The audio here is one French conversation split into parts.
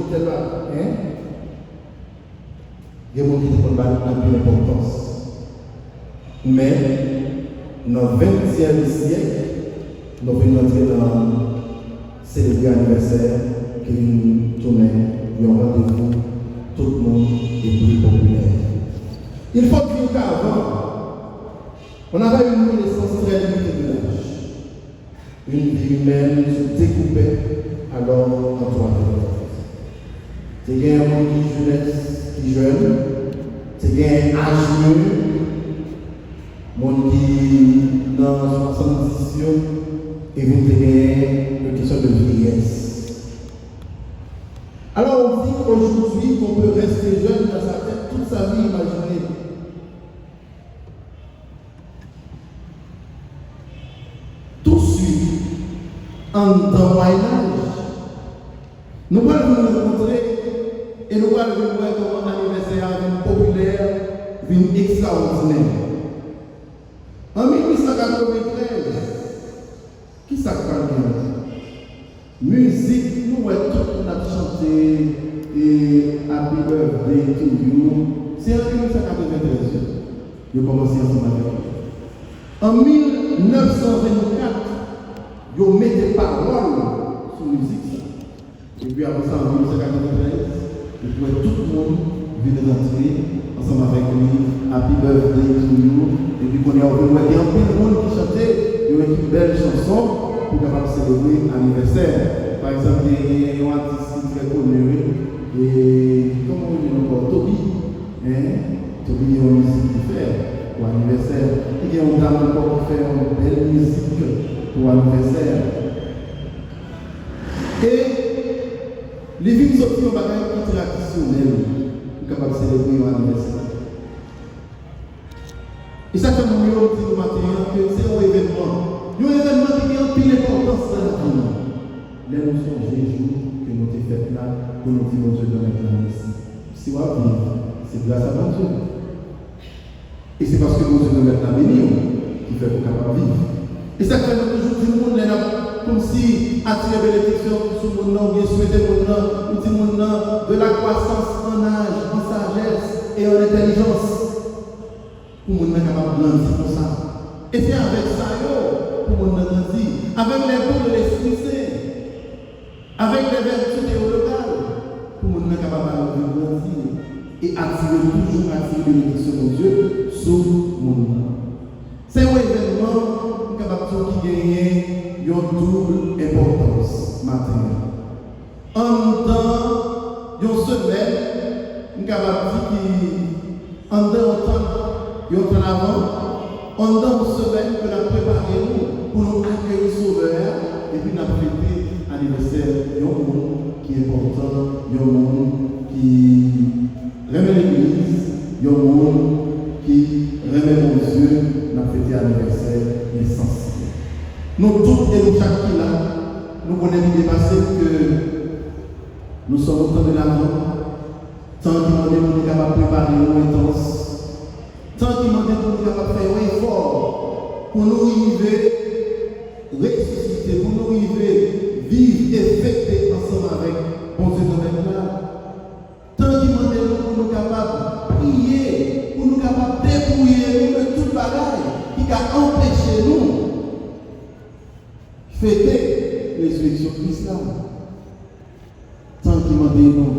qui est là, hein? Il y a des gens qui ont plus d'importance. Mais, dans le 20e siècle, nous venons entrer dans célébrer l'anniversaire qui nous tourne, il y a un rendez-vous, tout le monde est plus populaire. Il faut dire qu'avant, on avait une connaissance très limitée de l'âge. Une vie humaine se découpait alors en trois périodes. C'est un monde qui jeunesse, qui jeune, c'est un âge mûr, monde qui dans 70 et vous avez une question de vieillesse. Alors on dit qu'aujourd'hui qu'on peut rester jeune dans sa tête toute sa vie, imaginez. Tout suit en dans Moyen-Âge. Nous allons nous rencontrer et nous allons voir comment l'anniversaire est populaire, est extraordinaire. En 1893, qui ça parle? Musique, nous avons tout chanté et Happy Birthday to you. C'est en 1993 que j'ai commencé ensemble avec. En 1924, ils mettaient des paroles sur la musique. Et puis après ça, en 1993, tout le monde vient d'entrer ensemble avec lui, Happy Birthday to you. Et puis qu'on est en train de dire, tout le monde qui chantait, il y a une belle chanson pour capable célébrer l'anniversaire. Par exemple, il y a un artiste très connu, et comment on dit encore, Toby. Toby, il y a une musique qui fait pour l'anniversaire. Il y a une dame encore qui fait une belle musique pour l'anniversaire. Et les villes sorties ont bagage traditionnel pour capable célébrer l'anniversaire. Et ça fait mon mieux dit au matin que c'est un événement. Un événement qui a pile d'importance dans la vie. Là, nous sommes les jours que nous avons fait là pour nous dire, mon Dieu, de maintenant ici. Si on va vivre, c'est grâce à mon Dieu. Et c'est parce que nous sommes maintenant bénis qui fait qu'on capable de vivre. Et ça fait toujours du monde là, comme si attirer bénédiction sur mon nom, bien souhaiter mon nom, nous dit mon nom, de la croissance en âge, en sagesse et en intelligence. Pour mon nom capable de grandir comme ça. Et c'est avec ça, pour mon nom grandir, avec les dons de l'Esprit Saint, avec les vertus théologales, pour mon nom capable de grandir et attirer toujours attirer bénédiction de Dieu sur mon nom. C'est un événement qui gagne une double importance matin. En temps, une semaine, nous avons dit qu'en temps avant, en temps une semaine, que nous avons préparé pour nous accueillir le Sauveur et puis nous avons fêté l'anniversaire d'un monde qui est important, d'un monde qui remet l'Église, d'un monde qui remet mon Dieu, nous avons fêté l'anniversaire essentiel. Nous tous et nous chaque qui là, nous connaissons dépassé que nous sommes au temps de l'avant, tant qu'il m'a dit nous capables de préparer nos intenses, tant qu'il m'a dit nous capables de faire un effort pour nous arriver, ressusciter, pour nous arriver, vivre et fêter ensemble avec bon Dieu de maintenant. Tant qu'il m'a dit nous capables de prier, pour nous capables de dépouiller de toute bagaille qui a empêché nous fêter les résurrection de Christ là. Tant qu'il m'a dit nous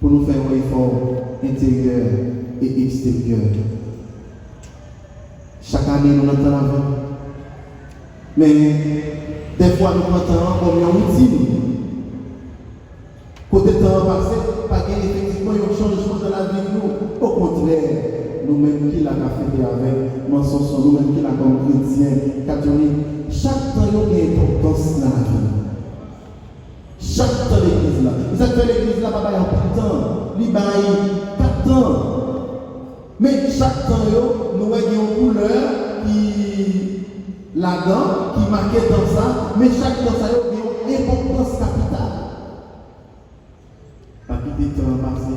pour nous faire un effort intérieur et extérieur. Chaque année nous entendons avant. Mais des fois nous entendons comme une routine. Côté temps passé, pas effectivement un changement dans la vie de nous. Au contraire, nous-mêmes qui l'avons fait avec mensonge, nous-mêmes qui l'avons comme chrétiens, catholiques. Chaque temps, il y a une importance dans la vie. Chaque temps, l'église là. Ils appellent l'église là, pas un temps. Il y a 4 ans. Mais chaque temps, nous avons une couleur qui là-dedans, qui marquait dans ça. Mais chaque temps, ça a une importance capitale. Pas quitter le temps passé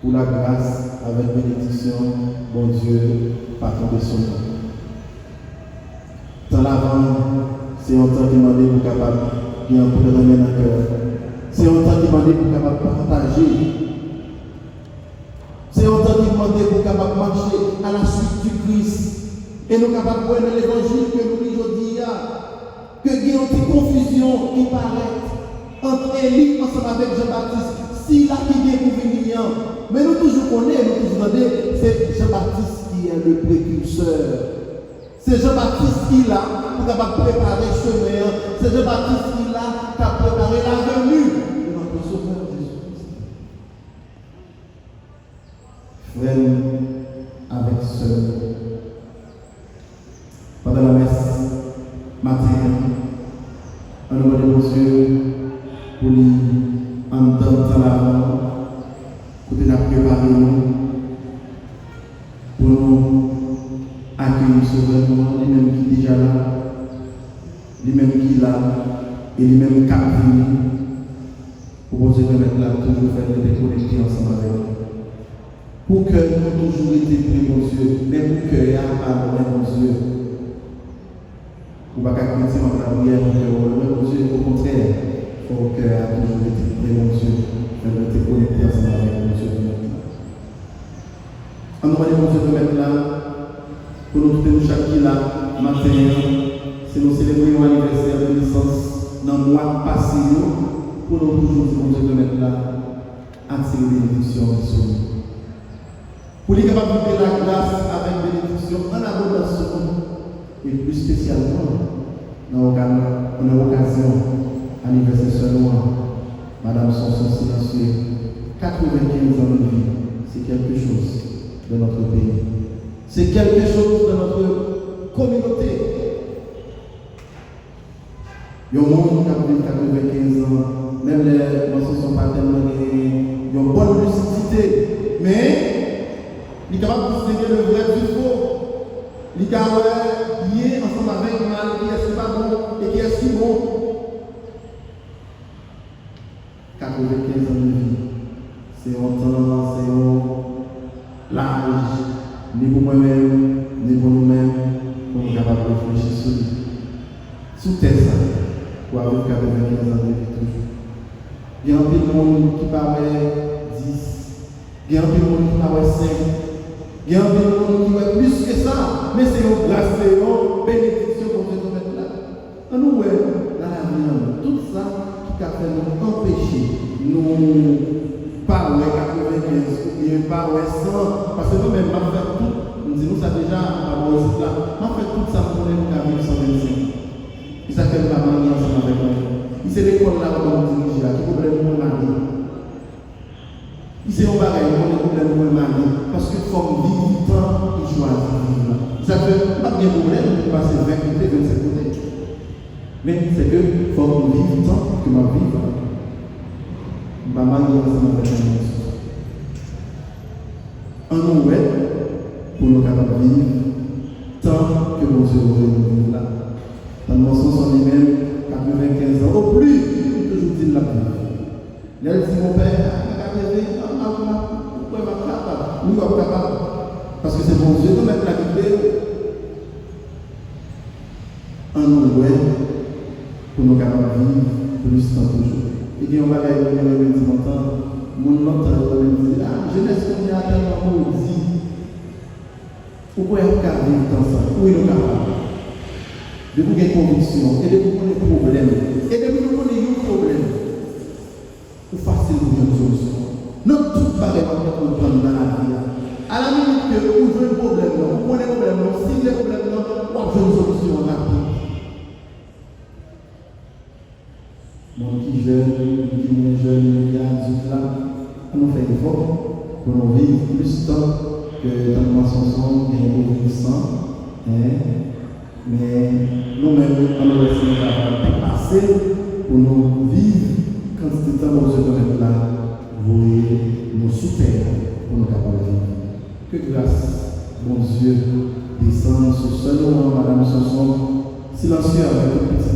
pour la grâce, avec bénédiction, bon Dieu, pas tomber sur nous. Dans l'avant, c'est un temps demandé pour capable bien pour le remettre dans le cœur. C'est un temps qui m'a dit pour capable partager. C'est un temps qui m'a dit pour capable marcher à la suite du Christ. Et nous capables de voir dans l'évangile que nous lisons aujourd'hui, que il y a une petite confusion qui paraît entre Élie ensemble avec Jean-Baptiste. Si là qui vient pour venir, mais nous toujours connaissons, nous toujours demandons, c'est Jean-Baptiste qui est le précurseur. C'est Jean-Baptiste qui est là pour capable préparer le chemin. C'est Jean-Baptiste qui est là qui a préparé la venue de notre Sauveur Jésus-Christ. Frère, avec ce pendant la messe matin, on nous demande Dieu pour lui entendre dans l'avant, pour nous préparer pour nous accueillir Sauveur, lui-même qui est déjà là, lui-même qui est là, et lui-même qui a venu, pour Dieu permettre là, toujours faire des déconnectés ensemble avec nous. Pour que nous toujours été pris, mon Dieu, même pour que nous ayons mon Dieu. Ou pas qu'à commencer dans la prière, mon Dieu, au contraire, il faut que a toujours été prêt, mon Dieu, de nous connecter ensemble avec mon Dieu de maintenant. On nous demande, mon Dieu, de mettre là, pour nous tous chaque là, matin, si nous célébrons l'anniversaire de naissance dans le mois passé, pour nous toujours, mon Dieu, de mettre là, attirer bénédiction sur nous. Pour les capables de la grâce avec bénédiction en abondance, et plus spécialement dans l'occasion anniversaire seulement, Madame Sanson silencieux, 95 ans de vie, c'est quelque chose de notre pays. C'est quelque chose de notre communauté. Il y a un monde qui a vécu 95 ans, même les enfants ne sont pas tellement ils ont une bonne lucidité, mais il est capable de distinguer le vrai du faux. Il est capable de lier ensemble avec le mal, qui est pas bon et qui est si bon. 95 ans de vie, c'est un temps, c'est un l'âge, ni pour moi-même, ni pour nous-mêmes, pour nous capables de réfléchir sur lui. Sous terre, ça, pour avoir 95 ans de vie toujours. Il y a un peu de monde qui paraît 10, il y a un peu de monde qui paraît 5. Il y a un peu de monde qui va plus que ça, mais c'est une grâce, c'est une bénédiction qu'on fait mettre là. On nous voit dans la vie, tout ça qui a fait nous empêcher, nous pas 95 ou bien pas 100, parce que nous-mêmes, on fait tout, nous disons ça déjà, on fait tout ça pour nous vivre 125. Il s'appelle la maman ensemble avec nous. Il c'est l'école là où on dirige là, qui est problème pour la vie. C'est un bagage qu'on est problème pour le mari, parce que comme vivre tant, il choisit vivre. Ça fait pas bien problème de passer 20 côtés, 25 côtés. Mais c'est que faut vivre tant que ma vie. Ma mari est ensemble avec la maison. Un nous pour nous capables de vivre tant que mon Dieu veut nous vivre là. Dans mon sens en lui-même, 95 ans, au plus, toujours dit la vie. Là, il dit mon père, oui, on est capable. Parce que c'est mon Dieu de mettre la Bible en nous pour nous capables de vivre plus temps toujours. Et puis on va aller dans le dit longtemps, mon longtemps, on dit, ah, jeunesse, on est à tellement maudit. Pourquoi est-ce qu'on vivre dans ça? Oui, nous capables. De vous avoir conviction, et de vous connaître des problèmes, et de vous connaître un problème. Ou facile pour une solution. Non, tout paraît qu'on prend dans la vie. À la minute que vous avez un problème, vous prenez un problème, si vous avez un problème, vous avez une solution rapide. Mon qui jeune, qui est jeune, qui a 18 ans, on nous fait effort pour nous vivre plus de temps que dans le mensonge, qui est obéissant. Mais nous-mêmes, on nous laisse passer pour nous vivre quand c'est temps où je dois être là. Vous nous soutenir pour nous capables de vivre. Que grâce, mon Dieu, descende sur ce nom, Madame Sanson, silencieux avec le petit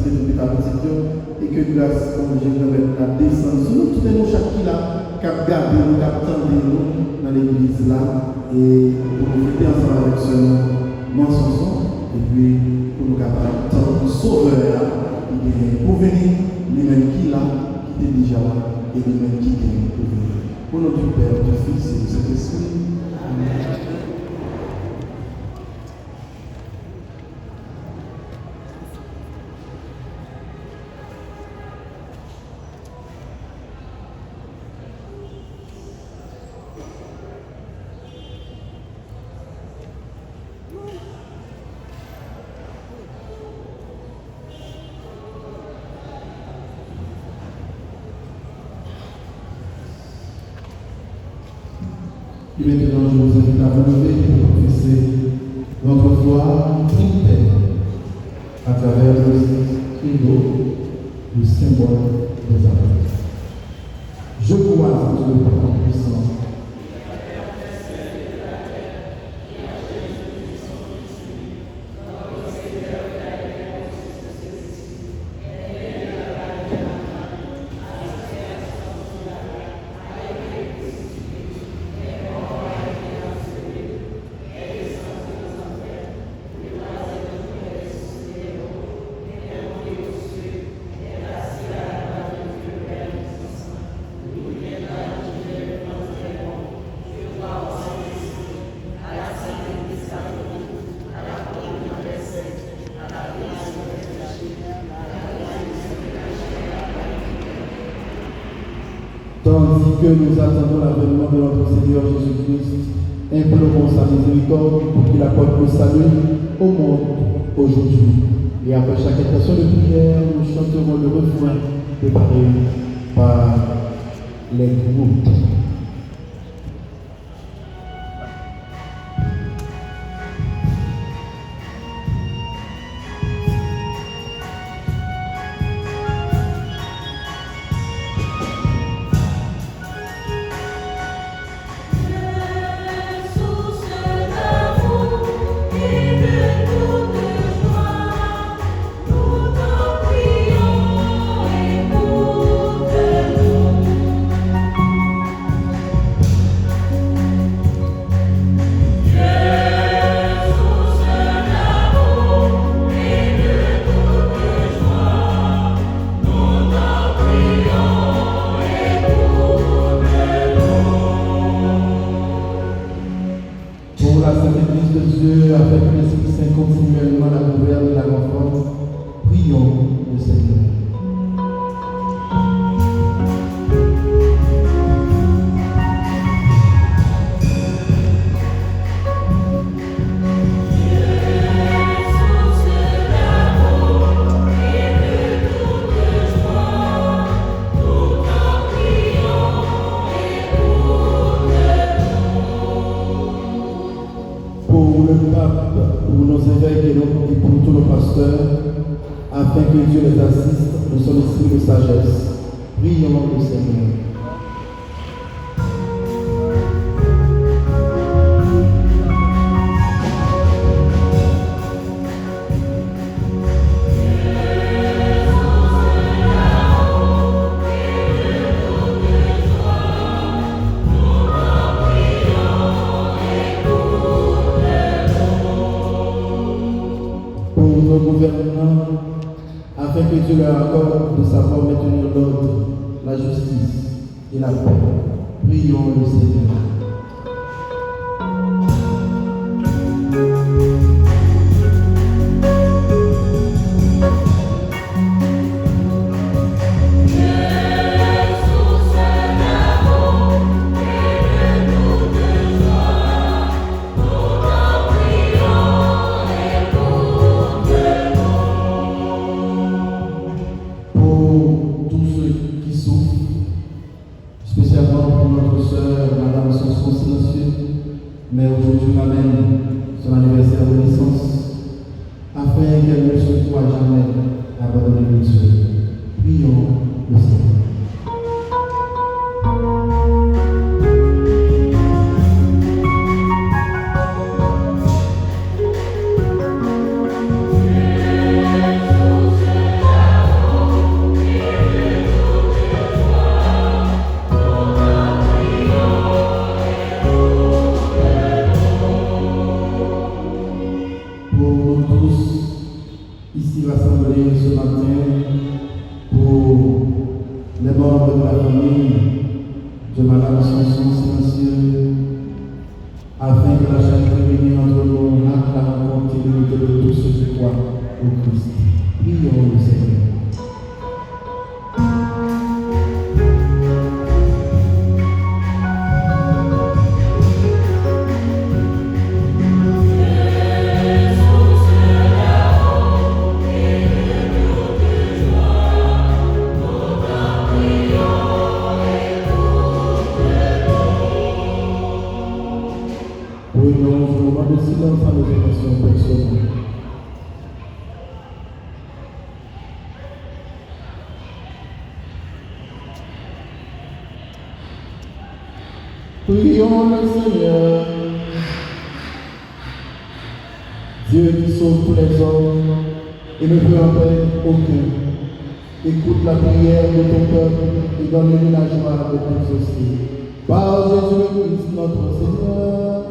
et que grâce, comme je vais la descendre sur nous, tout le monde, chaque qui là, qui a gardé nous, qui a tendu nous dans l'église là, et pour nous fêter ensemble avec ce nom, mon Sanson, et puis pour nous capables de sauveur, pour venir, lui-même qui là, était déjà là et lui-même qui gagne pour nous. Au nom du Père, du Fils et du Saint-Esprit. Amen. Et maintenant, je vous invite à vous lever pour confesser votre foi trinitaire à travers le credo, le symbole des apôtres. Je crois en Dieu le Père puissant. Tandis que nous attendons l'avènement de notre Seigneur Jésus-Christ, implorons sa miséricorde pour qu'il apporte le salut au monde aujourd'hui. Et après chaque intention de prière, nous chanterons le refrain préparé par les groupes. Afin que Dieu les assiste de son esprit de sagesse. Prions le Seigneur. Pour nos gouvernants, afin que Dieu leur accorde de savoir maintenir l'ordre, la justice et la paix. Prions le Seigneur. Mais aujourd'hui ramène son anniversaire de naissance, afin qu'elle ne se soit jamais abandonnée de Dieu. Prions le Seigneur. Ici rassemblés Je m'adresse son son silencieux, afin que la charité bénie entre nous hâte la rencontre et l'unité de tous ceux qui croient au Christ. Prions le Seigneur. Prions le Seigneur, Dieu qui sauve tous les hommes et ne veut en paix aucun. Écoute la prière de ton peuple et donne-lui la joie de t'exaucer. Par Jésus-Christ notre Seigneur.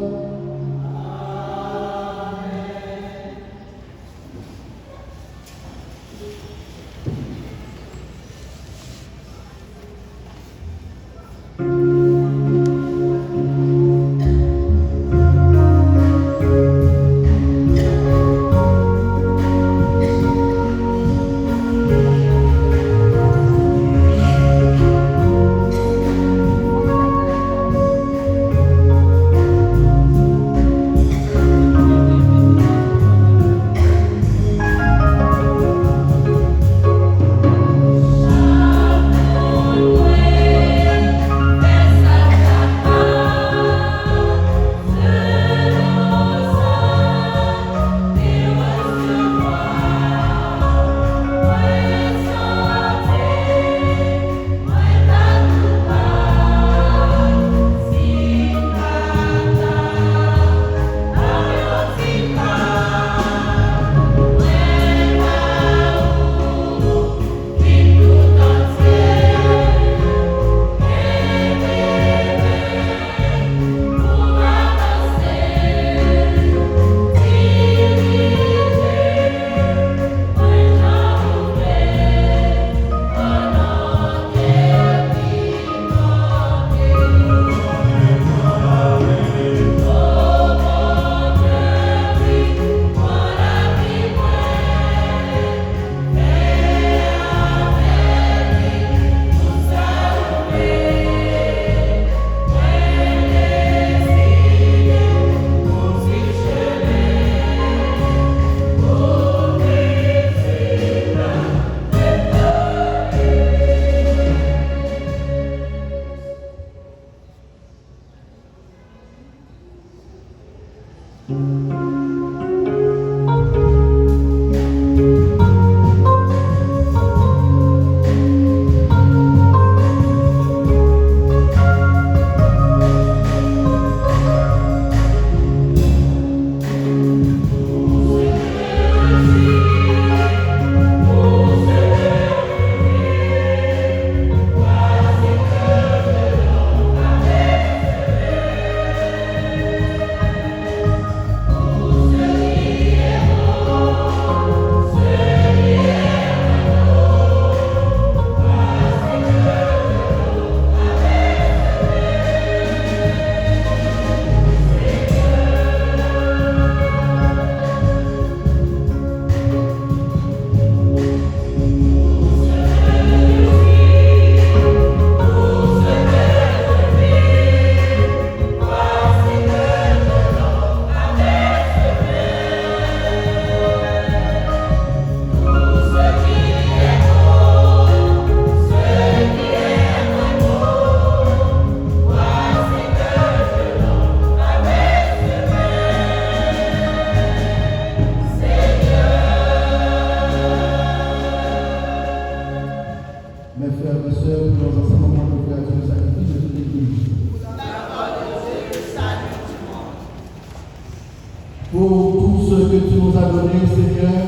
Pour tout ce que tu nous as donné, Seigneur,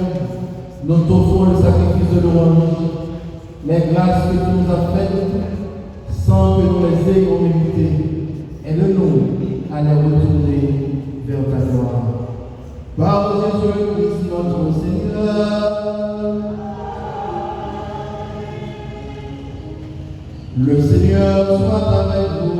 nous t'offrons le sacrifice de louange, les grâces que tu nous as faites sans que nous les ayons méritées. Aide-nous à les retourner vers ta gloire. Par Jésus-Christ notre Seigneur. Le Seigneur soit avec vous.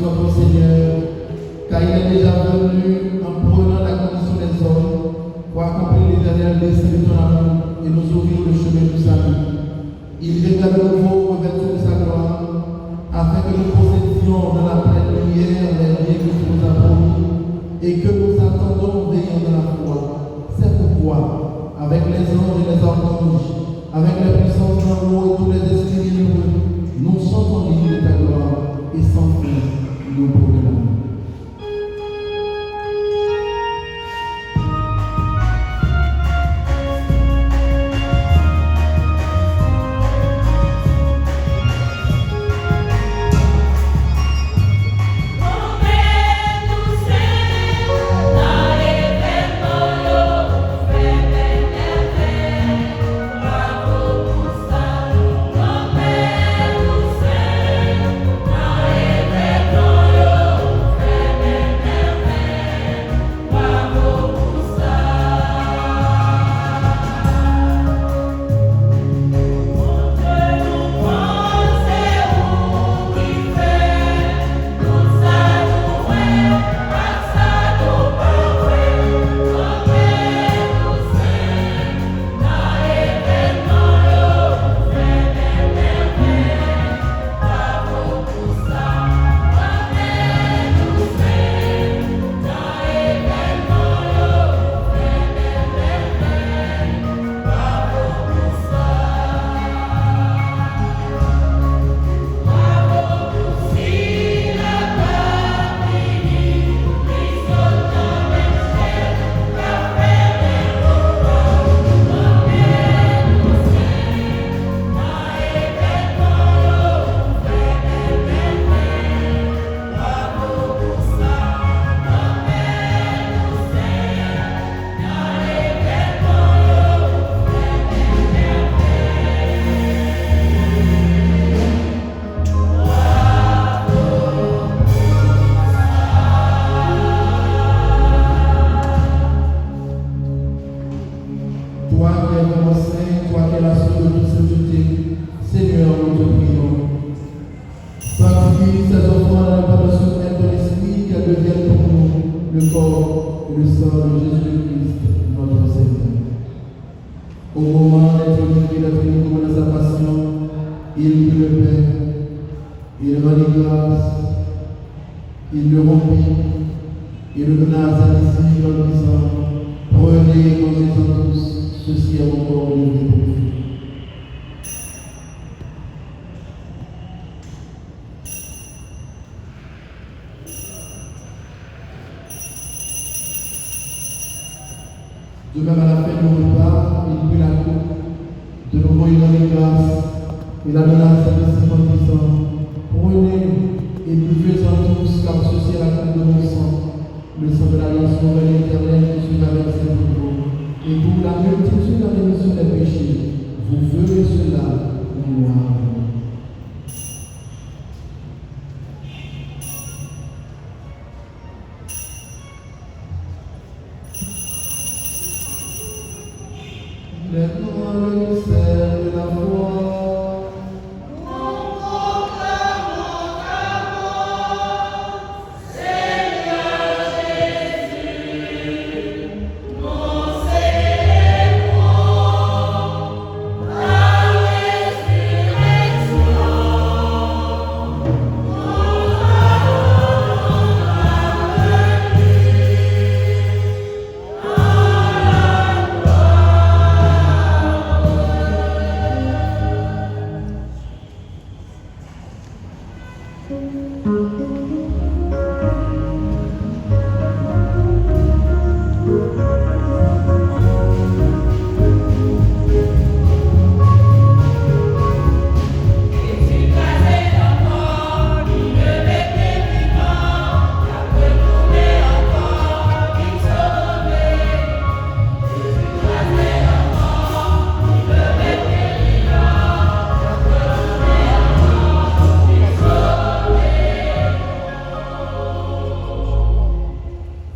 notre Seigneur, car il est déjà venu en prenant la condition des hommes pour accomplir l'éternel dessein de ton amour et nous ouvrir le chemin du salut. Il viendra de nouveau revêtu de sa gloire, afin que nous possédions dans la pleine lumière les biens que tu nous as promis et que nous attendons veillant dans la foi. C'est pourquoi, avec les anges et les archanges, avec les puissances d'en haut et tous les esprits libres, nous sommes dignes de ta gloire et sans fin nous proclamons. De même, à la fin du repas, il prit la coupe. De nouveau, il rendit grâce. Il la donna à ses disciples en disant: Prenez et buvez-en tous, car ceci est la coupe de mon sang, le sang de l'alliance nouvelle éternelle qui suit avec ses nouveaux. Et pour la multitude de la rémission des péchés, vous ferez cela en mémoire. Lève-moi le mystère de la foi.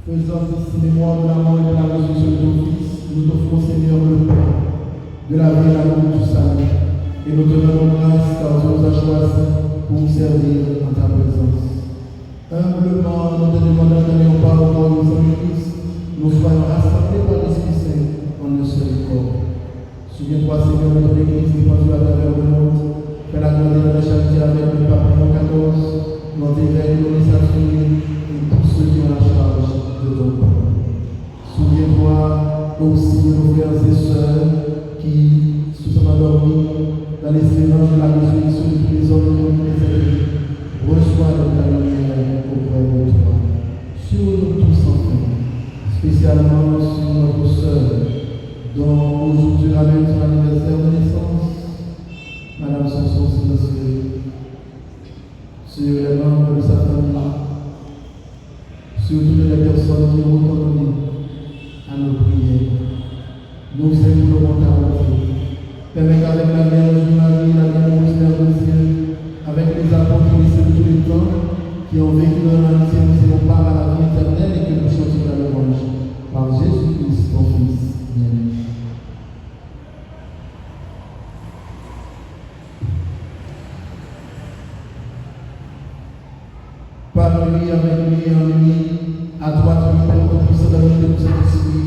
Faisant ici mémoire de la mort et de la résurrection de ton Fils, nous t'offrons, Seigneur, le pain de la vie et l'amour du salut. Et nous te rendons grâce car tu nous as choisis pour nous servir en ta présence. Humblement, nous te demandons de donner parole aux Saint-Christ, nous soyons rassemblés par l'Esprit Saint en un seul corps. Souviens-toi, Seigneur, de ton Église qui passe à travers le monde. Fais la gloire de la charité avec le pape Léon XIV, notre évêque, nos États-Unis et tous ceux qui ont la charge de ton peuple. Souviens-toi aussi de nos frères et sœurs qui se sont endormis dans l'espérance de la résurrection de tous les hommes qui ont été élevés. Reçois de ta lumière auprès de toi. Sur nous tous enfin, spécialement sur notre sœur, dont aujourd'hui ramène son anniversaire de naissance, Madame Sanson Silencieux, sur les membres de sa famille, sur toutes les personnes qui ont entendu à nos prières. Nous implorons ta bonté. Permets qu'avec la Vierge Marie, la Vierge Mystère de Dieu, avec les apôtres de tous les temps, qui ont vécu dans l'amitié, nous irons part à la vie éternelle et que nous chantions ta louange. Par Jésus-Christ, ton Fils, bien-aimé. Par lui, avec lui, en lui, à toi, tu Père, tout puissant dans le Saint-Esprit,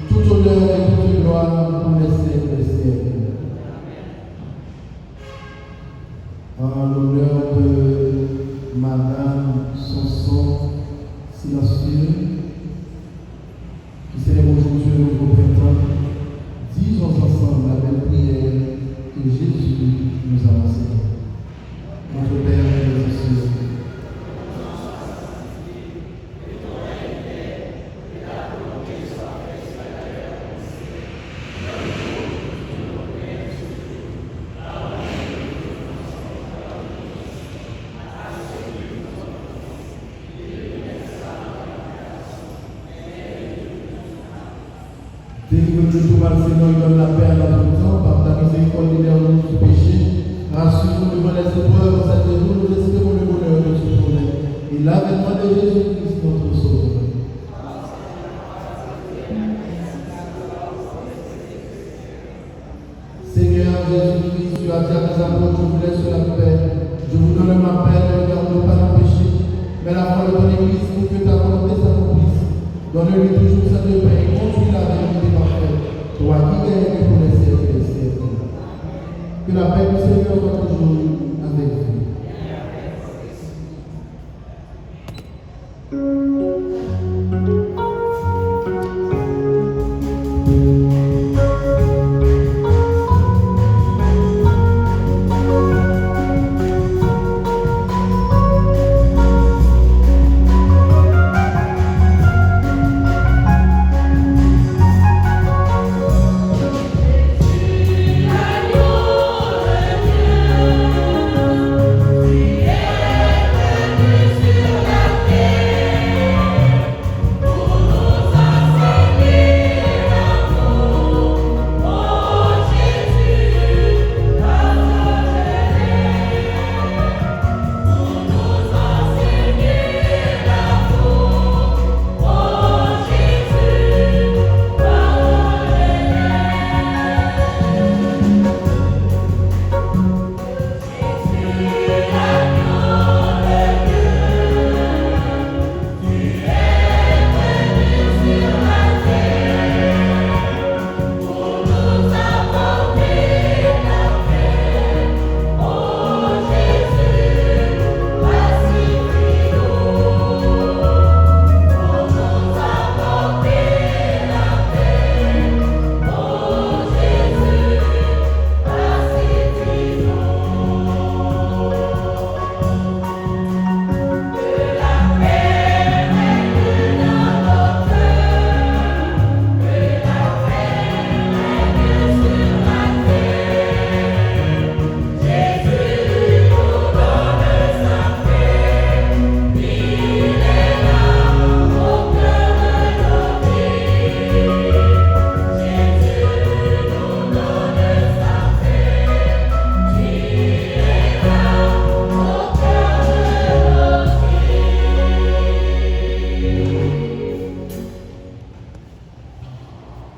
tout honneur et toute gloire pour les siècles des siècles. En l'honneur de Madame Sanson Silencieux, qui célèbre aujourd'hui le nouveau printemps, disons ensemble la belle prière que Jésus nous a enseignée. Notre Père qui es aux cieux, délivre-nous de tout mal, Seigneur, et donne la paix à notre temps, par ta miséricorde, libère-nous du péché, rassure-nous devant les épreuves, cette nous espérons le bonheur de ce journée, et l'avènement de Jésus-Christ, notre Sauveur. Seigneur Jésus-Christ, tu as dit à tes apôtres, je vous laisse la paix, je vous donne ma paix, ne regarde pas le péché, mais la foi de ton Église pour que ta volonté s'accomplisse. Donne-lui toujours cette paix et conduis-la vers la vérité parfaite, toi qui gagnes pour les siècles des siècles. Que la paix du Seigneur soit toujours avec vous.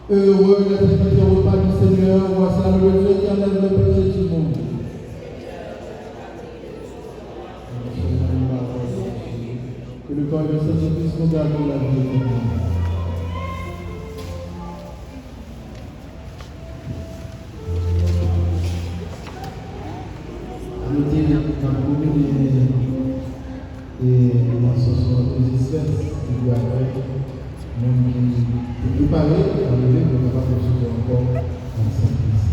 Heureux les invités au repas du Seigneur, voici le Dieu qui enlève le péché du monde. que le corps et le sang de Christ nous gardent la vie éternelle. Notez dans le premier et dans ce sont les espèces qui doivent être, même qui préparés à lever, mais pas quelque chose encore dans le Saint-Christ.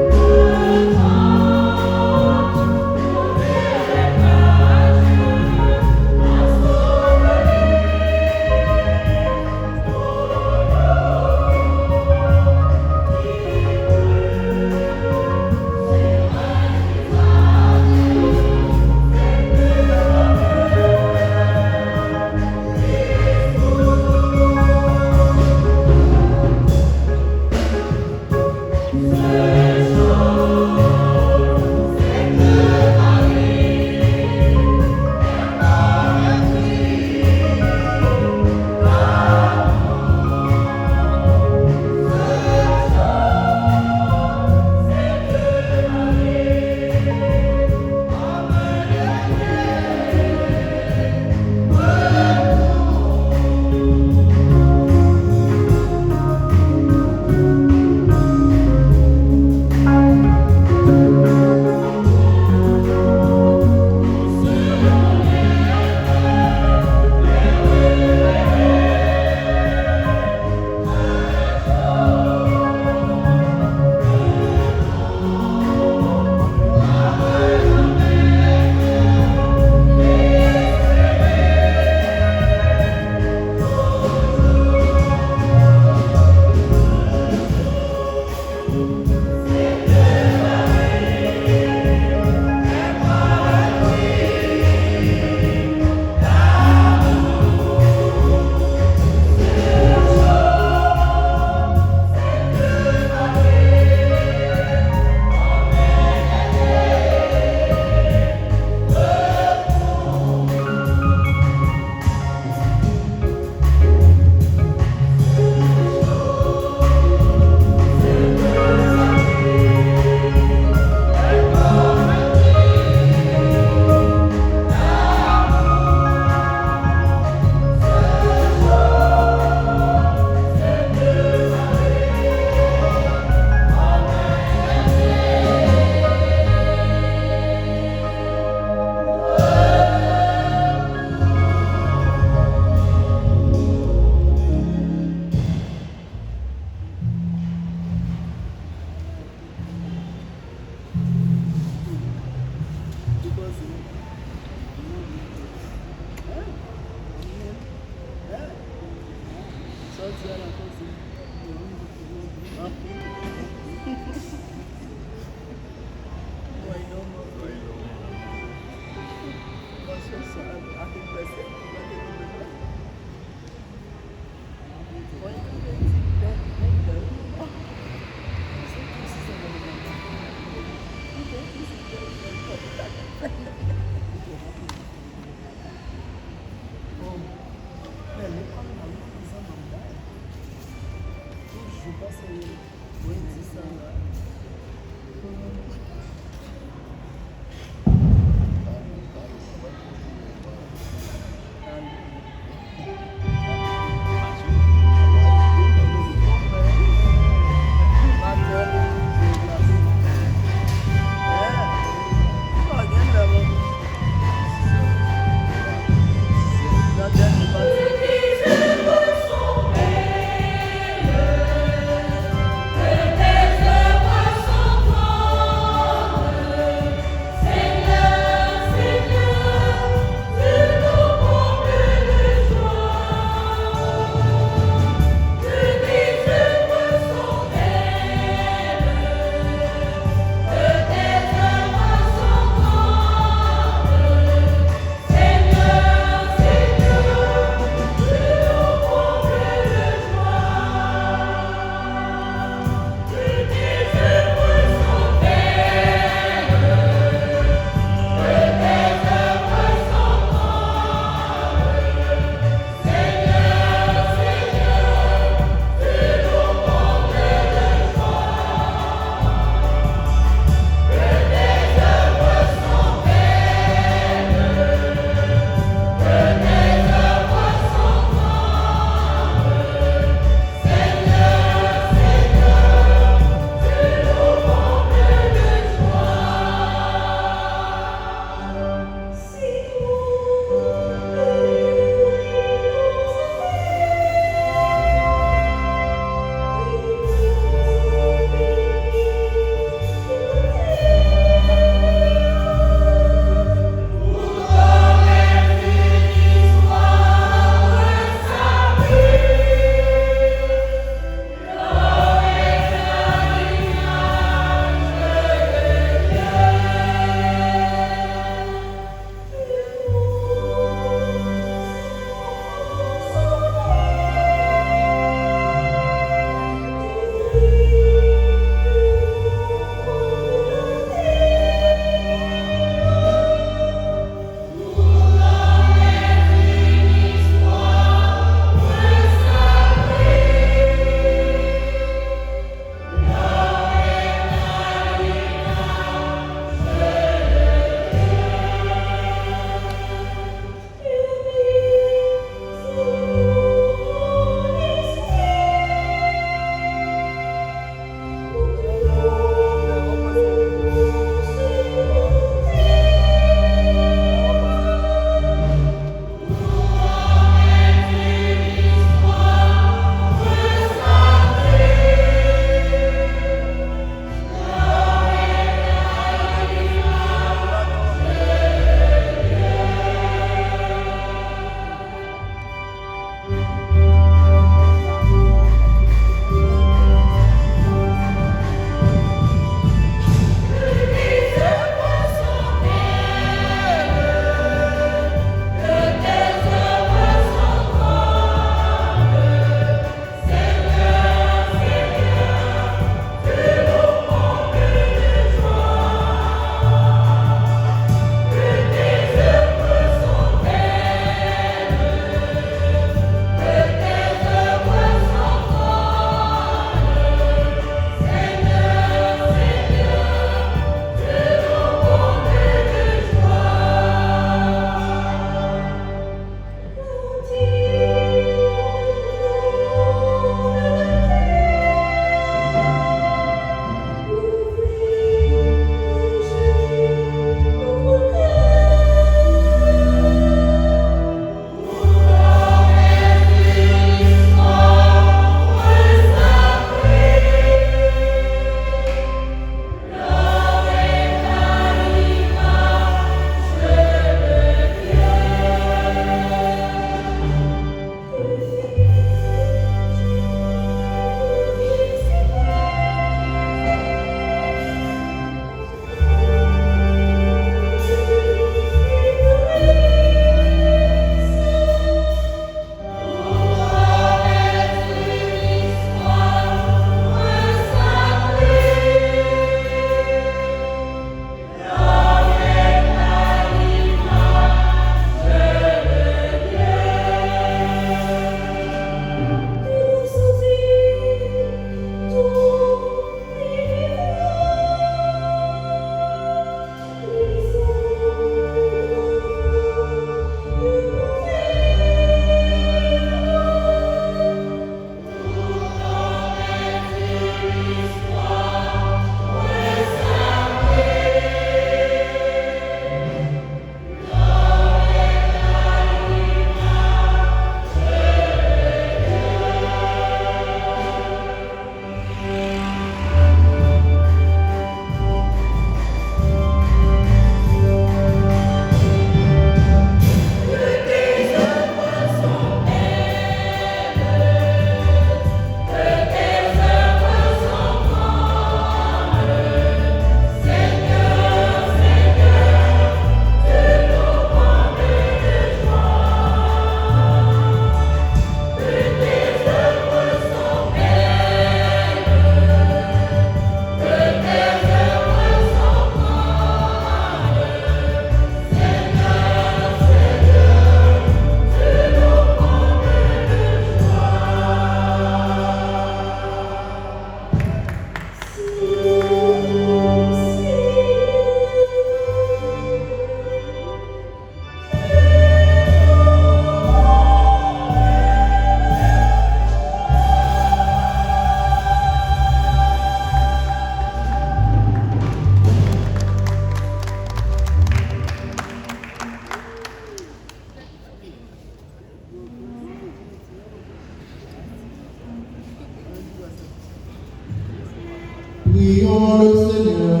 Prions le Seigneur.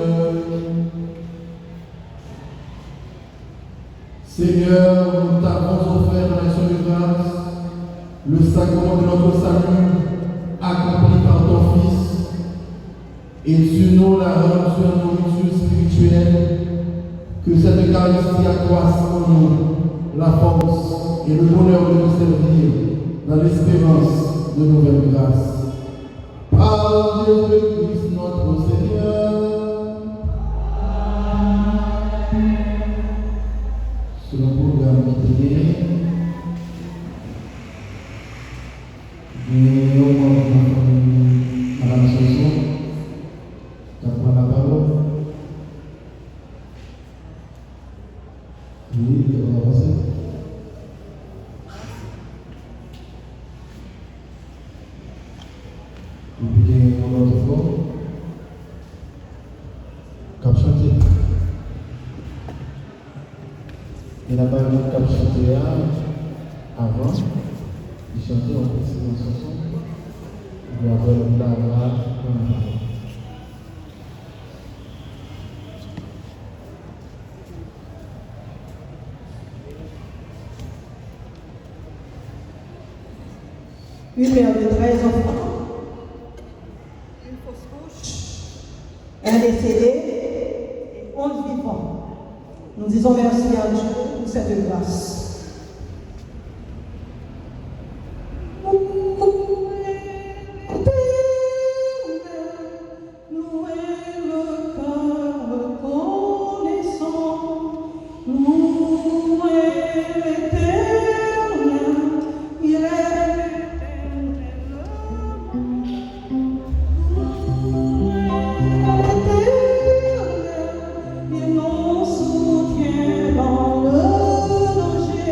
Seigneur, nous t'avons offert dans l'action de grâce le sacrement de notre salut accompli par ton Fils. Et sur nous la rend sur la nourriture spirituelle. Que cette Eucharistie accroisse en nous la force et le bonheur de nous servir dans l'espérance de nouvelles grâces. Par Jésus-Christ notre Seigneur. Sur le programme prière, nous Madame Soso, tu as la parole. Oui, on va passer. Vous pouvez mon autre fois. Cap chanter. Il n'a pas eu de cap chanter avant. Il chantait en petit chanson. Il va avoir le blabla. Une mère de 13 enfants, une fausse couche, un décédé et 11 vivants. Nous disons merci à Dieu pour cette grâce. Il nous soutient dans le danger.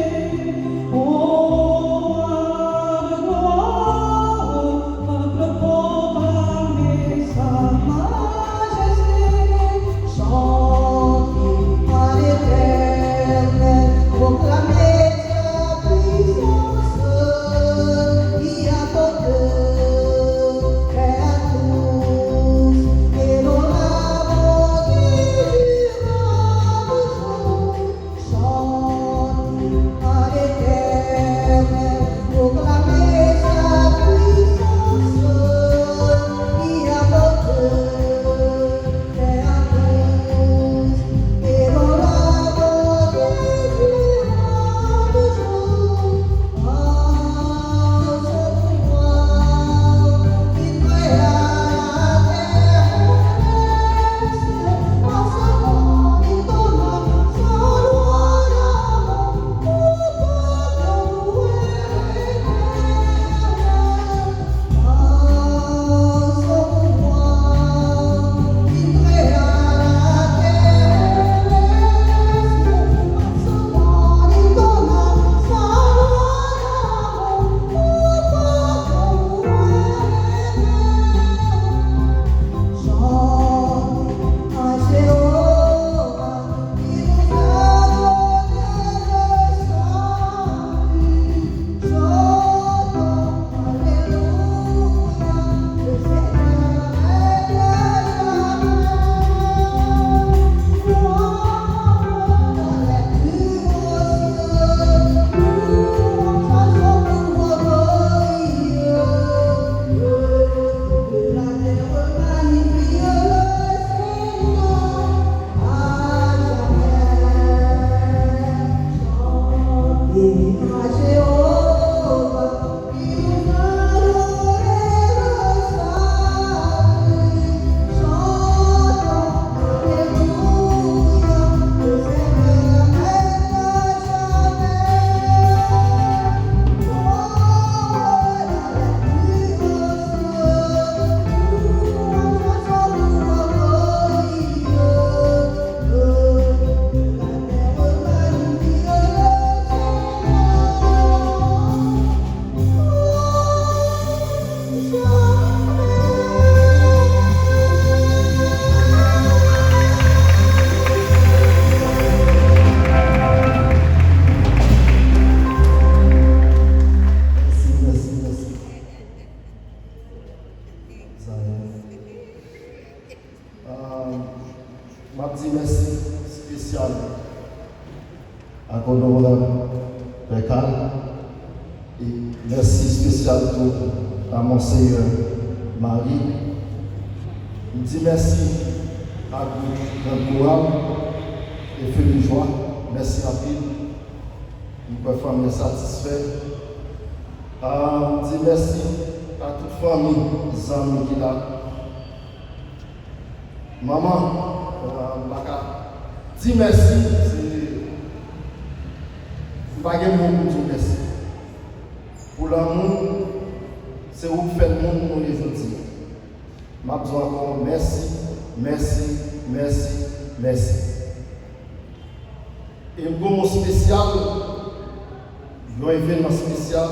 Je dis merci spécial à l'honorable Pécal et merci spécial à Monseigneur Marie. Je dis merci à vous, Gouram et Félix Joie. Merci à vous. Une famille satisfaite. Je dis merci à toute famille, amis qui là. Maman, dis merci. Je ne sais pas si vous merci. Pour l'amour, c'est vous qui faites le monde pour les autres. Je dis encore merci, merci, merci, merci. Et un moment spécial, un événement spécial,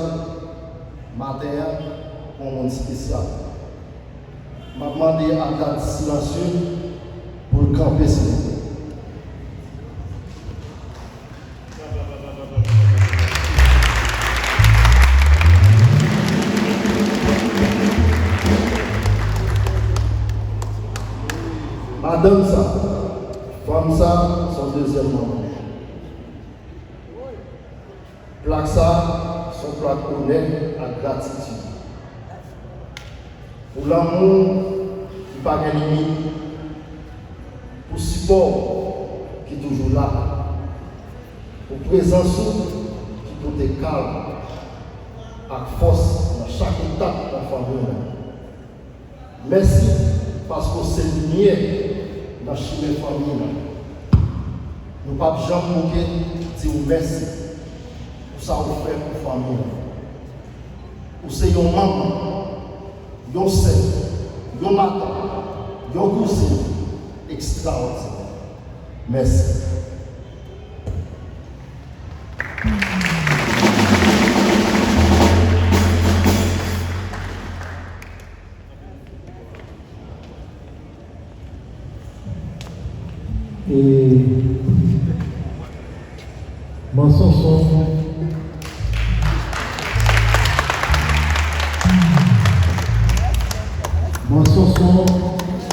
matin, pour un monde spécial. Je vais demander à la silencieux pour camper s'il vous plaît. Madame ça, femme ça, son deuxième membre. Plaque ça, son plaque honnête à gratitude. Pour l'amour qui n'a pas de limite, pour le support qui est toujours là, pour la présence qui peut être calme, avec force dans chaque étape de la famille. Merci parce que c'est lumière dans chaque famille. Nous ne pouvons jamais manquer de dire merci pour ça vous fait pour la famille. Pour c'est un membre, un sœur, un matin, un cousin extraordinaire. Merci. Et mon chanson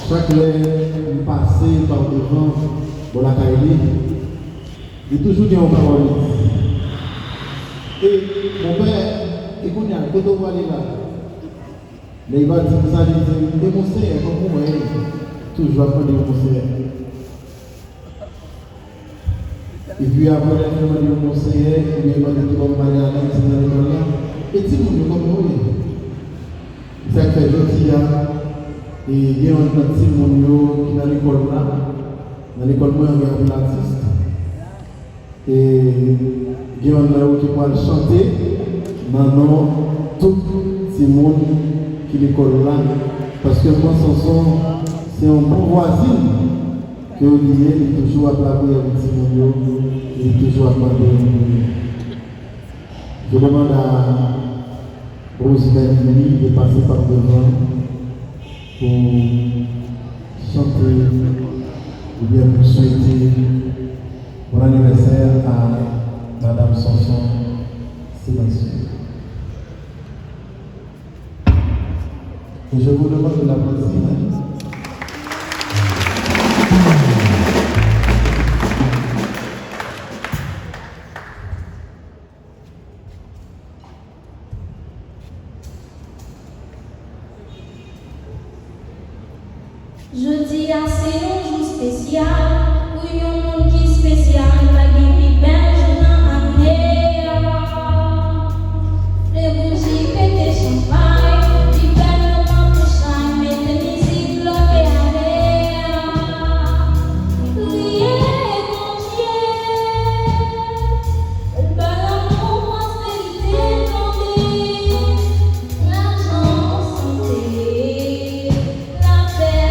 chaque lèvre passé par devant pour la Kaili, il est toujours dit en parole. Et mon père, écoutez, quand on va aller là, mais il va dire ça, il dit, mon Seigneur, comme vous voyez, toujours apprendre mon Seigneur. Et puis après, il m'a dit mon Seigneur, il m'a dit comme Maria, et si vous me comprenez, ça fait gentil, et il y a un petit monde qui est dans l'école là, dans l'école moi, il y a un artiste, et il y a un qui peut chanter, maintenant, tout ce monde qui est l'école là, parce que moi, c'est un bon voisin. Que Olivier est toujours à parler avec Simon, il est toujours à parler avec nous. Je demande à Rosemary de passer par devant pour chanter ou bien pour souhaiter bon anniversaire à Madame Sanson Silencieux. Et je vous demande de l'applaudir. Je dis assez un jour spécial, pour un monde qui est spécial, la guérie belge dans la mer. Les bougies pétées champagne, les belles lampes de chaîne, mettez musique bloquée à l'air. Priez mon Dieu, le bel amour, prospérité, tendez, l'argent, santé, la paix.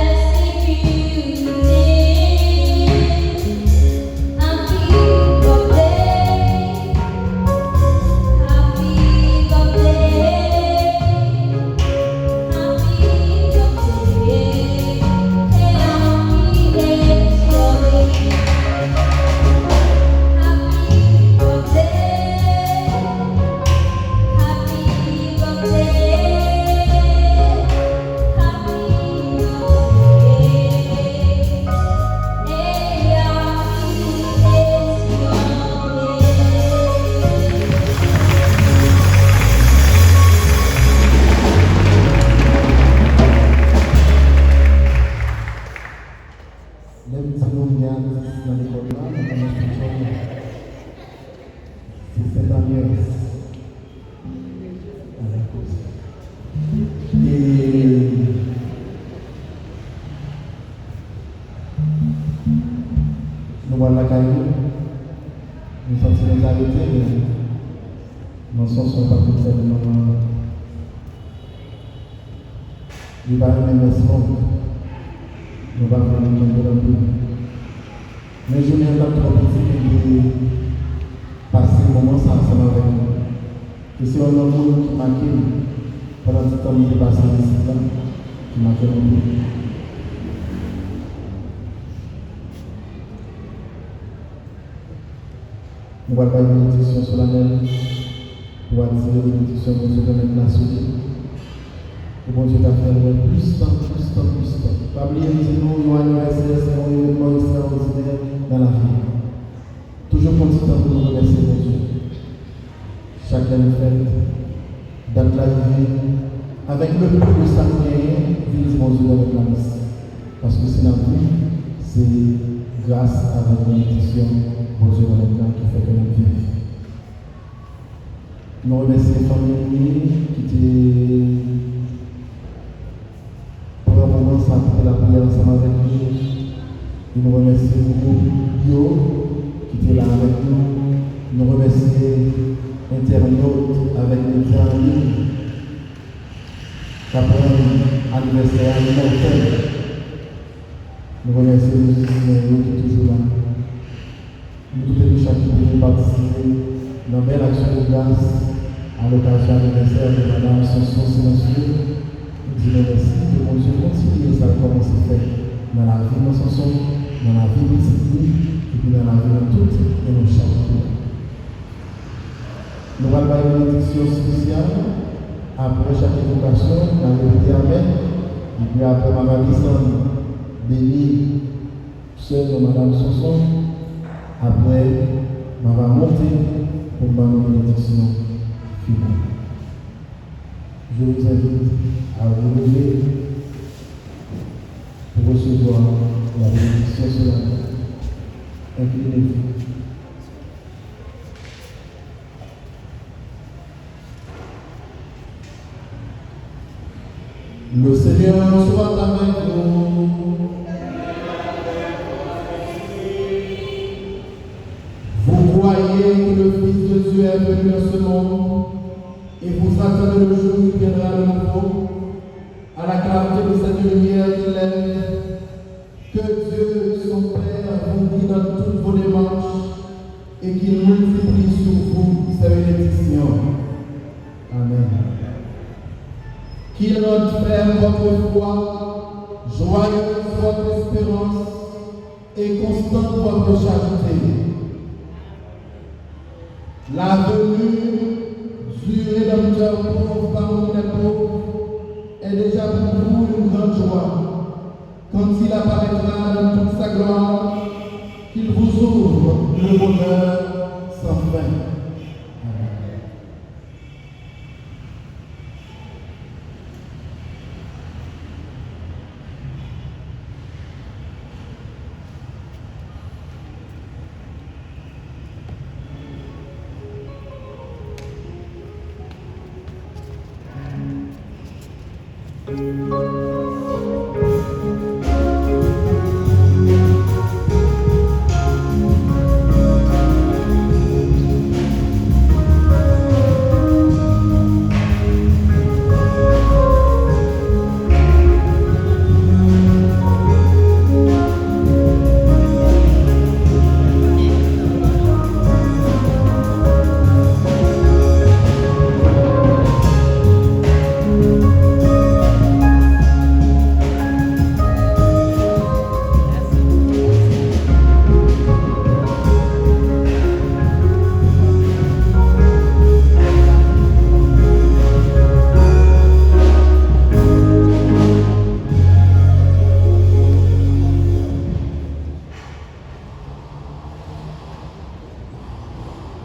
Même si nous venons dans l'école là, nous avons c'est Saint-Agnès. Et nous voilà la caillou, nous sommes les arrêtés, mais nous sommes pas tout simplement. Nous ne pouvons pas nous nous va faire une bonne vie. Mais je n'ai pas trop de passer un moment ensemble avec nous. Et c'est un homme qui m'a dit, pendant ce temps où j'ai passé ici, qui m'a fait mon vie. Nous ne voyons pas une bénédiction solennelle, nous voyons une bénédiction que Dieu donne la souris. Et bon Dieu t'a fait plus temps. Pas oublier que nous avons un anniversaire, c'est un événement extraordinaire dans la vie. Toujours continuer de nous remercier mon Dieu. Chaque fête, date la vie, avec le peu de ça vise mon Dieu avec la messe. Parce que c'est la vie, c'est grâce à la bénédiction, mon Dieu maintenant, qui fait que nous vivons. Nous remercions les familles qui étaient la prière ensemble avec nous. Nous remercions Bio qui était là avec nous. Nous remercions internautes avec nous en ligne. Après l'anniversaire alimentaire, nous remercions les musiciens qui sont toujours là. Nous tous chacun qui participer dans une belle action de grâce à l'occasion de l'anniversaire de Madame Sanson Silencieux. Je vous remercie que mon Dieu continue ça comme c'est fait dans la vie de nos chansons, dans la vie de nos et puis dans la vie de toutes et nos chansons. Nous allons faire une bénédiction spéciale après chaque évocation dans le Amen. Et puis après Mme Lissane béni seule de Mme Sanson. Après, on va monter pour une bénédiction finale. Je vous invite à vous lever pour recevoir la bénédiction solennelle. Inclinez-vous. Le Seigneur soit avec vous. Vous croyez que le Fils de Dieu est venu dans ce monde et vous attendez le jour où il viendra de nouveau, à la clarté de cette lumière qu'il est, que Dieu, son Père, vous guide dans toutes vos démarches et qu'il multiplie sur vous sa bénédiction. Amen. Qu'il rende ferme votre foi, joyeuse votre espérance et constante votre charité. La venue du Rédempteur pauvre parmi les pauvres est déjà pour vous une grande joie. Quand il apparaîtra dans toute sa gloire, qu'il vous ouvre le bonheur sans fin.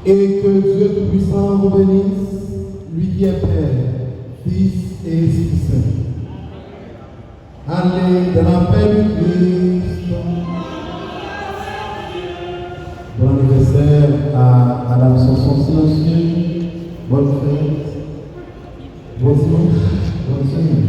Et que Dieu Tout-Puissant vous bénisse, lui qui est Père, Fils et Esprit Saint. Allez dans la paix du Christ. frères à l'absence silencieuse, bonne fête, bon dimanche, bonne semaine.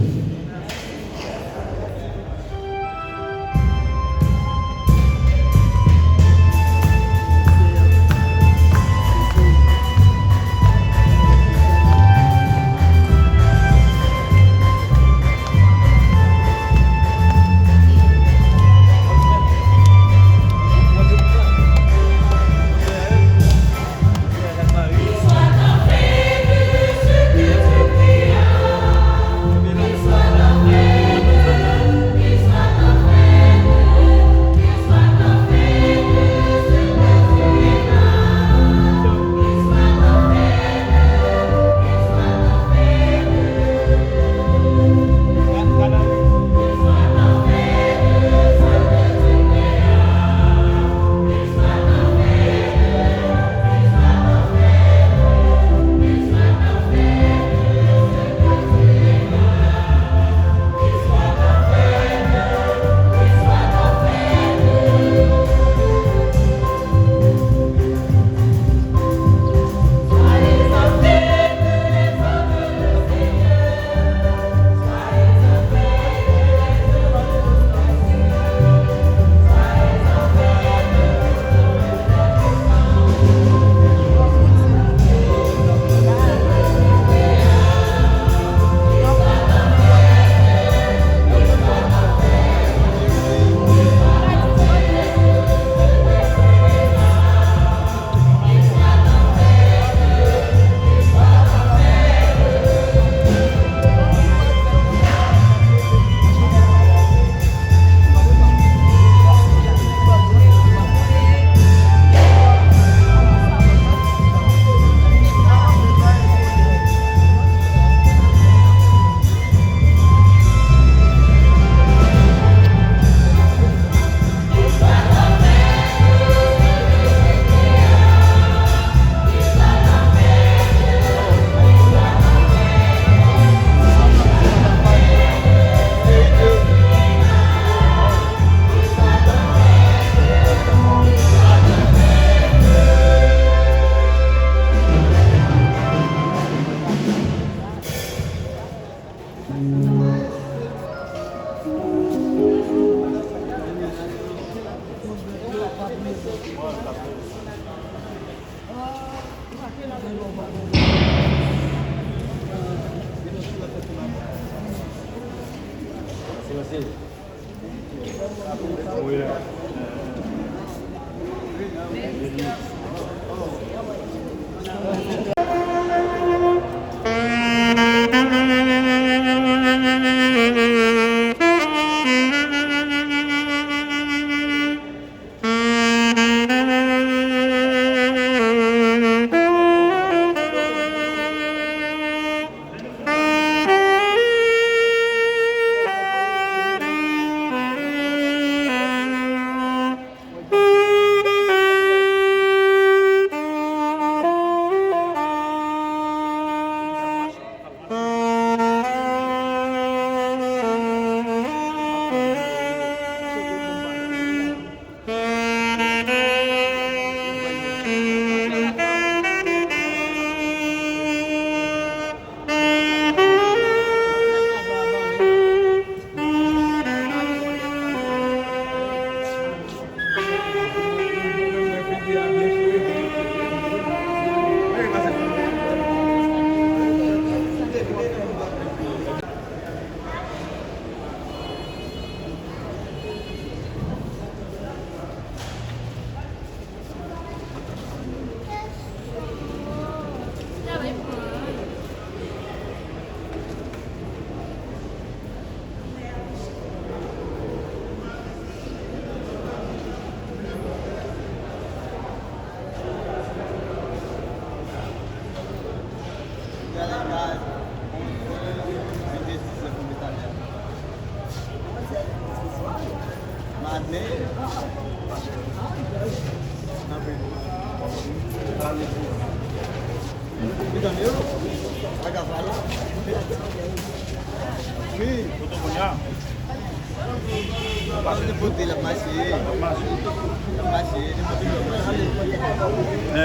Passa depois dele, mas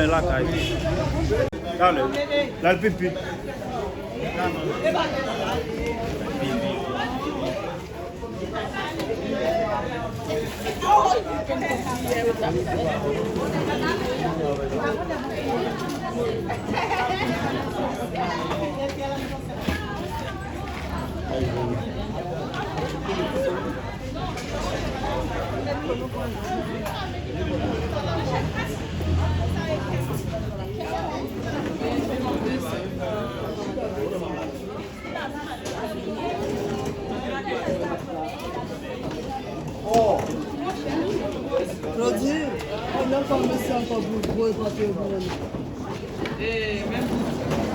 La caille. Allez, là le pipi. Claudine, on a commencé encore pour le gros et pas pour le